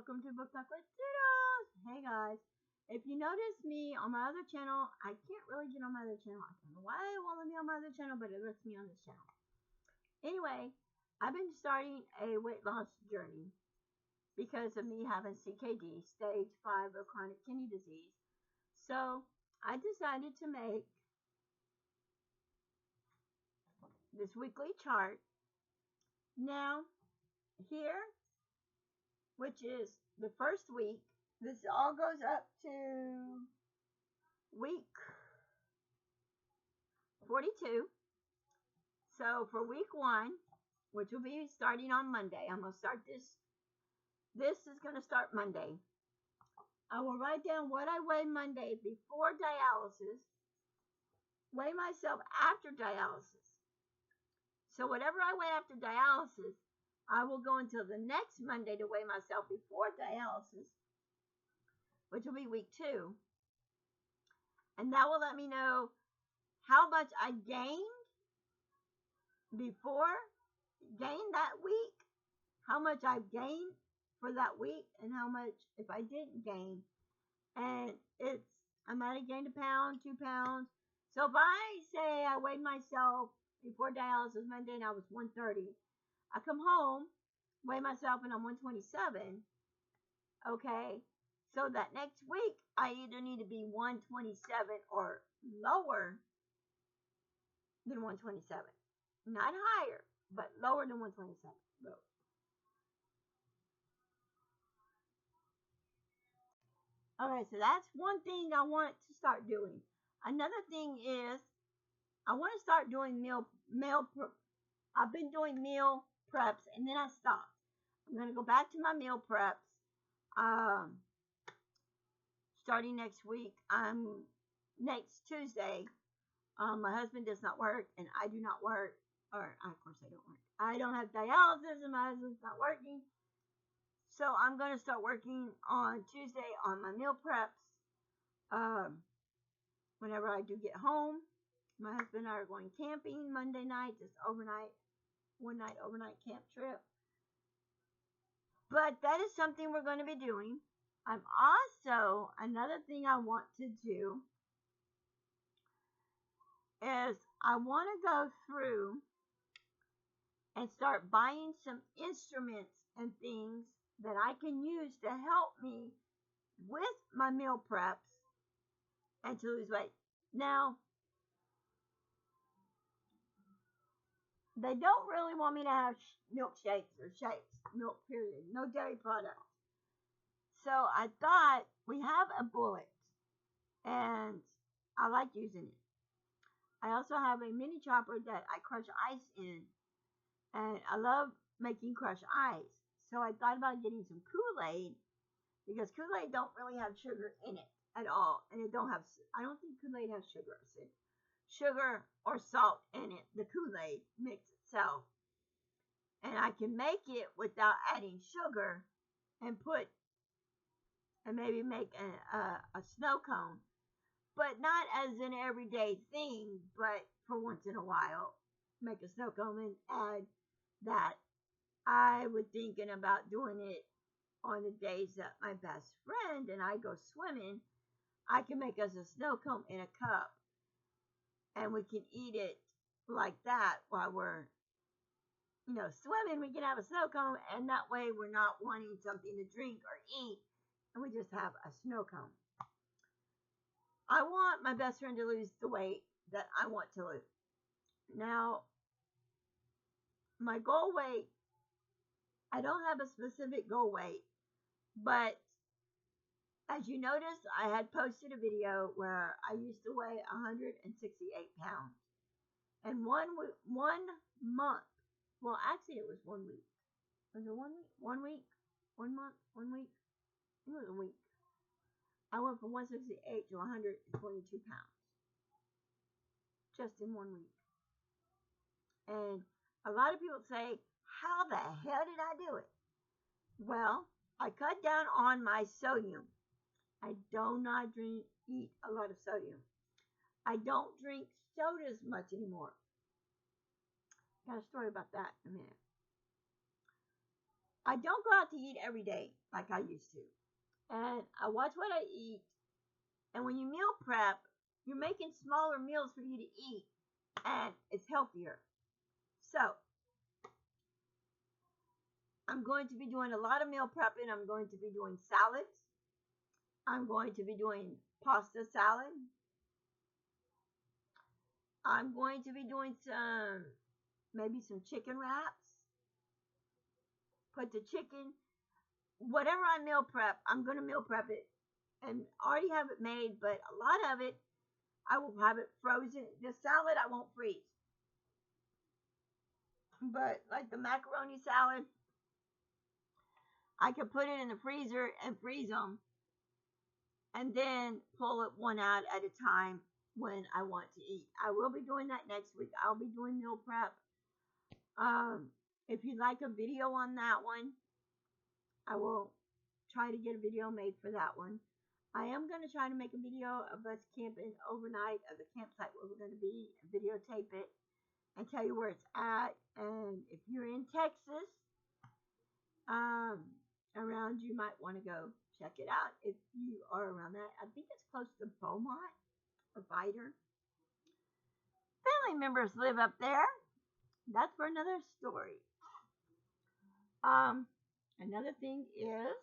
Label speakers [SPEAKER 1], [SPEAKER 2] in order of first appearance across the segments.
[SPEAKER 1] welcome to Book Talk with Doodles. Hey guys, if you notice me on my other channel, I can't really get on my other channel. I don't know why it won't let me on my other channel, but it lets me on this channel. Anyway, I've been starting a weight loss journey because of me having CKD, stage 5 of chronic kidney disease. So I decided to make this weekly chart. Now, here, which is the first week. This all goes up to week 42. So for week 1, which will be starting on Monday, I'm going to start this. This is going to start Monday. I will write down what I weigh Monday before dialysis, weigh myself after dialysis. So whatever I weigh after dialysis, I will go until the next Monday to weigh myself before dialysis, which will be week 2. And that will let me know how much I gained that week, how much I've gained for that week, and how much if I didn't gain. And I might have gained a pound, 2 pounds. So if I say I weighed myself before dialysis Monday and I was 130, I come home, weigh myself, and I'm 127. Okay, so that next week I either need to be 127 or lower than 127. Not higher, but lower than 127. Okay, so that's one thing I want to start doing. Another thing is I want to start doing I've been doing meal preps and then I stopped. I'm going to go back to my meal preps starting next week. Next Tuesday. My husband does not work and I do not work. Of course I don't work. I don't have dialysis and my husband's not working. So I'm going to start working on Tuesday on my meal preps. Whenever I do get home, my husband and I are going camping Monday night, just one night overnight camp trip. But that is something we're going to be doing. Another thing I want to do is I want to go through and start buying some instruments and things that I can use to help me with my meal preps and to lose weight. Now, they don't really want me to have milkshakes or shakes, milk period, no dairy products. So I thought we have a bullet and I like using it. I also have a mini chopper that I crush ice in and I love making crushed ice. So I thought about getting some Kool-Aid because Kool-Aid don't really have sugar in it at all. And I don't think Kool-Aid has sugar or salt in it, the Kool-Aid mix itself. And I can make it without adding sugar and maybe make a snow cone. But not as an everyday thing, but for once in a while, make a snow cone and add that. I was thinking about doing it on the days that my best friend and I go swimming. I can make us a snow cone in a cup and we can eat it like that while we're swimming. We can have a snow cone and that way we're not wanting something to drink or eat and we just have a snow cone. I want my best friend to lose the weight that I want to lose. Now, my goal weight, I don't have a specific goal weight, but as you noticed, I had posted a video where I used to weigh 168 pounds. And one month, well, actually it was 1 week. Was it 1 week? 1 week? 1 month? 1 week? It was a week. I went from 168 to 122 pounds. Just in 1 week. And a lot of people say, how the hell did I do it? Well, I cut down on my sodium. I do not eat a lot of sodium. I don't drink sodas much anymore. Got a story about that in a minute. I don't go out to eat every day like I used to. And I watch what I eat. And when you meal prep, you're making smaller meals for you to eat, and it's healthier. So I'm going to be doing a lot of meal prepping. I'm going to be doing salads. I'm going to be doing pasta salad. I'm going to be doing maybe some chicken wraps. Put the chicken, whatever I meal prep, I'm going to meal prep it and already have it made, but a lot of it, I will have it frozen. The salad, I won't freeze. But like the macaroni salad, I can put it in the freezer and freeze them and then pull it one out at a time when I want to eat. I will be doing that next week. I'll be doing meal prep. If you'd like a video on that one, I will try to get a video made for that one. I am going to try to make a video of us camping overnight of the campsite where we're going to be, and videotape it and tell you where it's at. And if you're in Texas, around, you might want to go check it out if you are around that. I think it's close to Beaumont or Vidor. Family members live up there. That's for another story. Another thing is,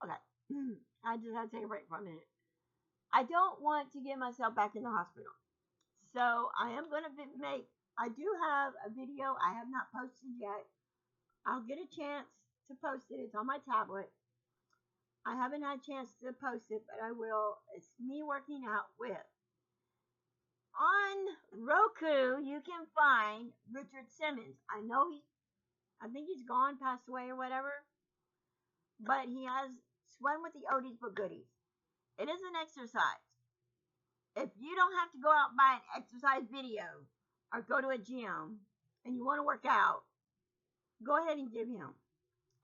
[SPEAKER 1] okay, I just had to take a break for a minute. I don't want to get myself back in the hospital. So I am going to make, I do have a video I have not posted yet. I'll get a chance to post it. It's on my tablet. I haven't had a chance to post it, but I will. It's me working out with. On Roku, you can find Richard Simmons. I think he's gone, passed away or whatever, but he has Swim with the Oldies but Goodies. It is an exercise. If you don't have to go out and buy an exercise video or go to a gym and you want to work out, go ahead and give him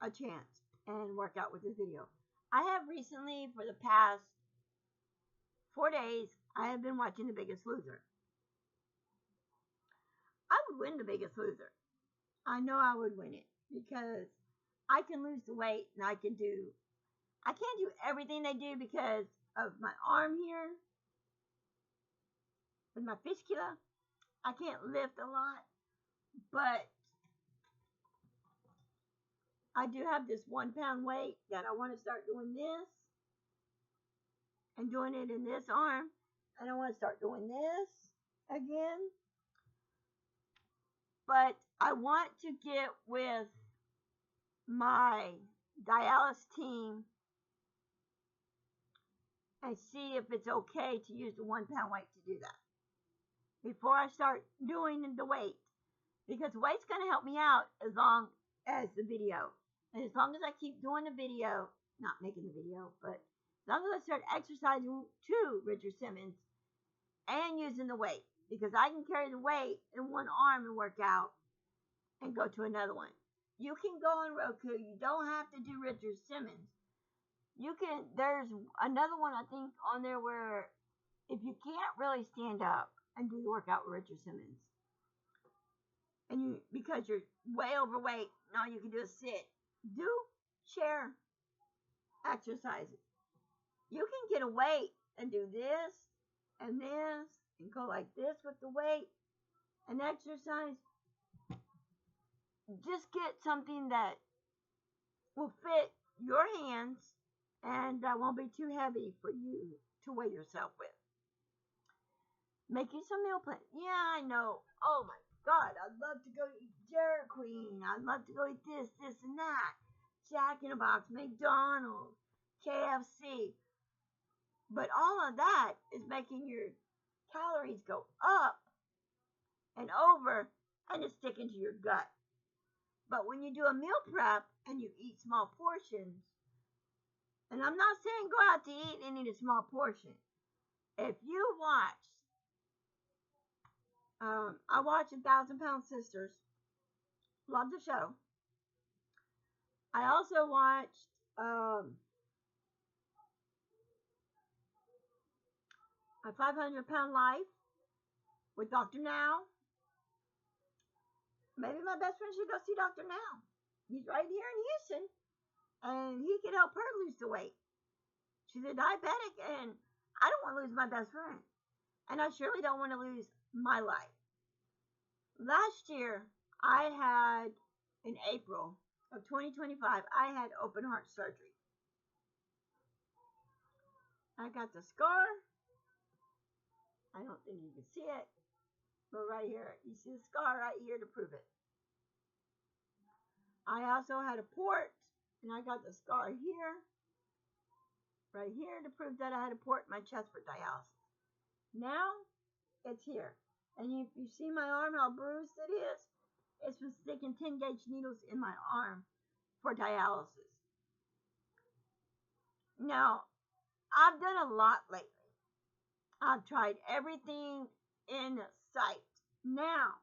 [SPEAKER 1] a chance and work out with his video. I have recently, for the past 4 days, I have been watching The Biggest Loser. I would win The Biggest Loser. I know I would win it because I can lose the weight and I can't do everything they do because of my arm here with my fistula. I can't lift a lot, but I do have this 1 pound weight that I want to start doing this and doing it in this arm, and I want to start doing this again. But I want to get with my dialysis team and see if it's okay to use the 1 pound weight to do that before I start doing the weight, because weight's going to help me out as long as the video, and as long as I keep doing the video, not making the video, but as long as I start exercising to Richard Simmons and using the weight, because I can carry the weight in one arm and work out and go to another one. You can go on Roku. You don't have to do Richard Simmons. There's another one I think on there where if you can't really stand up and do the workout with Richard Simmons, and because you're way overweight, and all you can do is sit, do chair exercises. You can get a weight and do this and this and go like this with the weight and exercise. Just get something that will fit your hands and that won't be too heavy for you to weigh yourself with. Making some meal plans. Yeah, I know. Oh my God, I'd love to go eat Dairy Queen. I'd love to go eat this, this, and that. Jack in the Box, McDonald's, KFC. But all of that is making your calories go up and over, and it's sticking to your gut. But when you do a meal prep and you eat small portions, and I'm not saying go out to eat and eat a small portion. If you watch, I watch 1,000 Pound Sisters. Love the show. I also watched a 500-pound life with Dr. Now. Maybe my best friend should go see Dr. Now. He's right here in Houston, and he can help her lose the weight. She's a diabetic, and I don't want to lose my best friend. And I surely don't want to lose my life. Last year, I had, in April of 2025, I had open heart surgery. I got the scar. I don't think you can see it, but right here, you see the scar right here to prove it. I also had a port, and I got the scar here, right here, to prove that I had a port in my chest for dialysis. Now, it's here. And if you see my arm, how bruised it is, it's from sticking 10-gauge needles in my arm for dialysis. Now, I've done a lot lately. I've tried everything in sight. Now,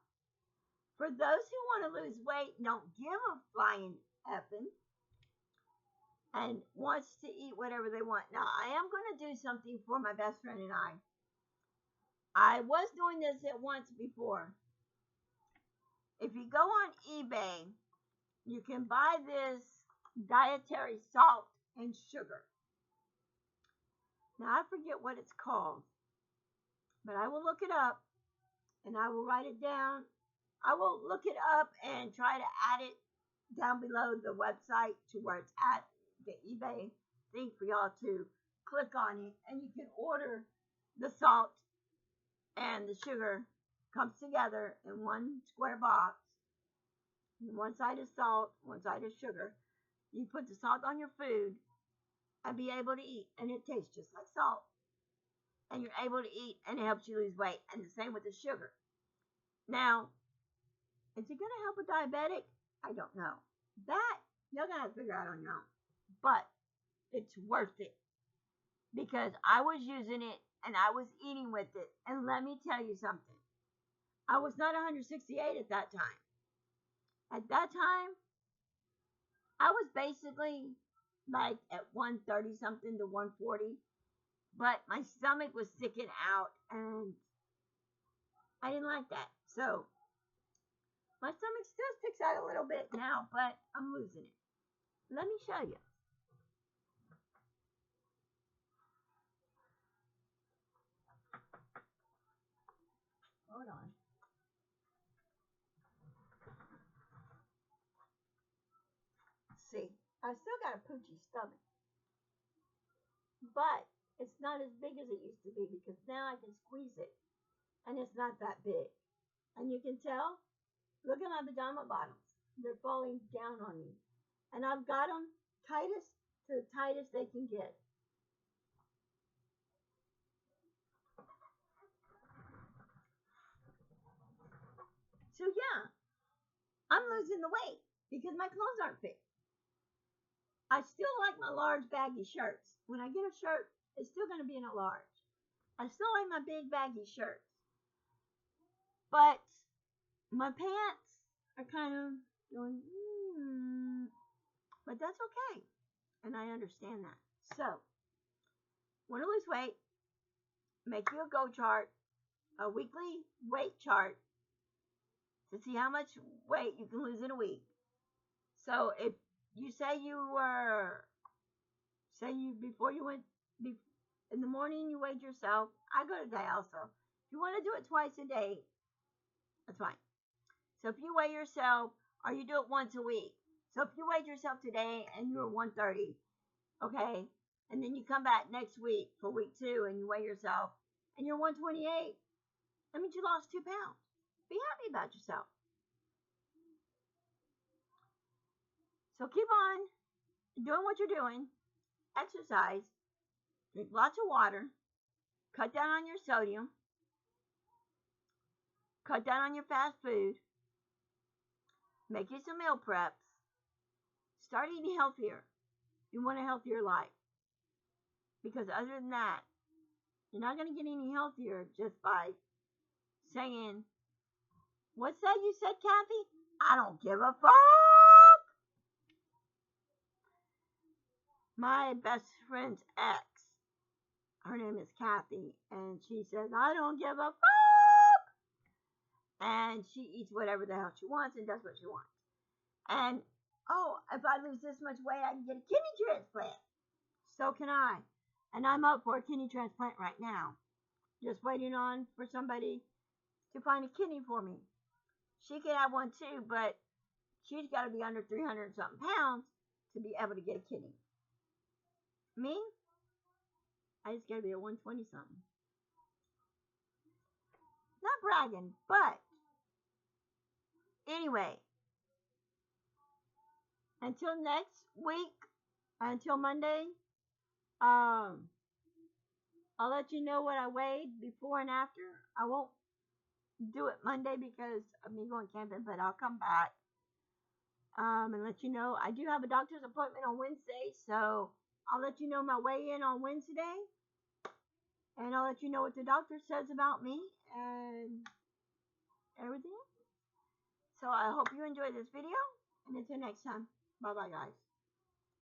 [SPEAKER 1] for those who want to lose weight, don't give a flying effing, and wants to eat whatever they want. Now, I am going to do something for my best friend and I. I was doing this at once before. If you go on eBay, you can buy this dietary salt and sugar. Now, I forget what it's called, but I will look it up and I will write it down. I will look it up and try to add it down below the website to where it's at, the eBay thing for y'all to click on it, and you can order the salt and the sugar comes together in one square box. One side is salt, one side is sugar. You put the salt on your food and be able to eat, and it tastes just like salt. And you're able to eat, and it helps you lose weight. And the same with the sugar. Now, is it going to help a diabetic? I don't know. That, you're going to have to figure out on your own. But it's worth it. Because I was using it, and I was eating with it. And let me tell you something. I was not 168 at that time. At that time, I was basically like at 130 something to 140. But my stomach was sticking out, and I didn't like that. So, my stomach still sticks out a little bit now, but I'm losing it. Let me show you. Hold on. See, I still got a poochy stomach. But it's not as big as it used to be because now I can squeeze it. And it's not that big. And you can tell, look at my pajama bottoms. They're falling down on me. And I've got them tightest to the tightest they can get. So yeah, I'm losing the weight because my clothes aren't fit. I still like my large baggy shirts. When I get a shirt, it's still going to be in a large. I still like my big baggy shirts. But my pants are kind of going, but that's okay. And I understand that. So, want to lose weight, make you a go chart, a weekly weight chart to see how much weight you can lose in a week. So, if you say before you went, in the morning you weighed yourself, I go to dialysis. If you want to do it twice a day, that's fine. So if you weigh yourself, or you do it once a week. So if you weighed yourself today and you were 130, okay, and then you come back next week for week 2 and you weigh yourself and you're 128, that means you lost 2 pounds. Be happy about yourself. So keep on doing what you're doing. Exercise. Drink lots of water. Cut down on your sodium. Cut down on your fast food. Make you some meal preps. Start eating healthier. You want a healthier life. Because other than that, you're not going to get any healthier just by saying, what's that you said, Kathy? I don't give a fuck. My best friend's ex Her name is Kathy, and she says, I don't give a fuck. And she eats whatever the hell she wants and does what she wants. And, oh, if I lose this much weight, I can get a kidney transplant. So can I. And I'm up for a kidney transplant right now. Just waiting on for somebody to find a kidney for me. She could have one too, but she's got to be under 300 something pounds to be able to get a kidney. Me, I just got to be at 120 something. Not bragging, but anyway, until next week, until Monday, I'll let you know what I weighed before and after. I won't do it Monday because of me going camping, but I'll come back and let you know. I do have a doctor's appointment on Wednesday, so I'll let you know my weigh-in on Wednesday, and I'll let you know what the doctor says about me and everything. So I hope you enjoyed this video, and until next time, bye-bye, guys.